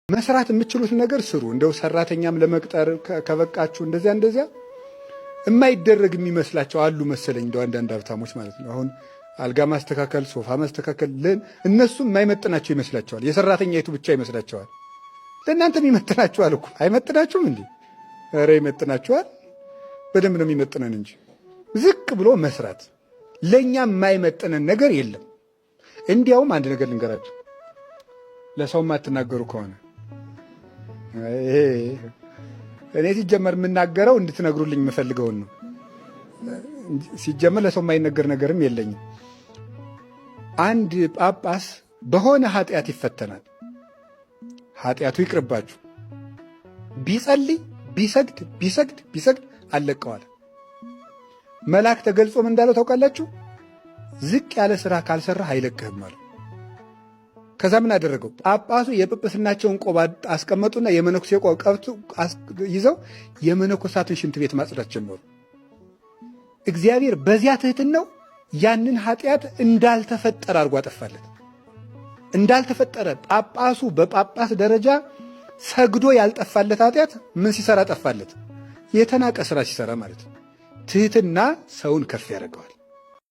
መስራት የምትችሉት ነገር ስሩ። እንደው ሰራተኛም ለመቅጠር ከበቃችሁ እንደዚያ የማይደረግ የሚመስላቸው አሉ መሰለኝ። እንደው አንዳንድ ሀብታሞች ማለት ነው። አሁን አልጋ ማስተካከል፣ ሶፋ ማስተካከል እነሱም የማይመጥናቸው ይመስላቸዋል። የሰራተኛይቱ ብቻ ይመስላቸዋል። ለእናንተም ይመጥናችኋል እኮ። አይመጥናችሁም እንዴ? ኧረ ይመጥናችኋል። በደንብ ነው የሚመጥነን እንጂ ዝቅ ብሎ መስራት ለእኛ የማይመጥነን ነገር የለም። እንዲያውም አንድ ነገር ልንገራችሁ፣ ለሰው የማትናገሩ ከሆነ እኔ ሲጀመር የምናገረው እንድትነግሩልኝ የምፈልገውን ነው። ሲጀመር ለሰው የማይነገር ነገርም የለኝም። አንድ ጳጳስ በሆነ ኃጢአት ይፈተናል። ኃጢአቱ ይቅርባችሁ፣ ቢጸልይ ቢሰግድ አለቀዋል። መልአክ ተገልጾም እንዳለው ታውቃላችሁ፣ ዝቅ ያለ ሥራ ካልሰራህ አይለቅህም አለ። ከዛ ምን አደረገው? ጳጳሱ የጵጵስናቸውን ቆብ አስቀመጡና የመነኩሴ ቆብ ቀብቱ ይዘው የመነኮሳትን ሽንት ቤት ማጽዳት ጀመሩ። እግዚአብሔር በዚያ ትሕትናው ያንን ኃጢአት እንዳልተፈጠረ አድርጎ አጠፋለት። እንዳልተፈጠረ ጳጳሱ በጳጳስ ደረጃ ሰግዶ ያልጠፋለት ኃጢአት ምን ሲሰራ ጠፋለት? የተናቀ ሥራ ሲሰራ ማለት ነው። ትሕትና ሰውን ከፍ ያደርገዋል።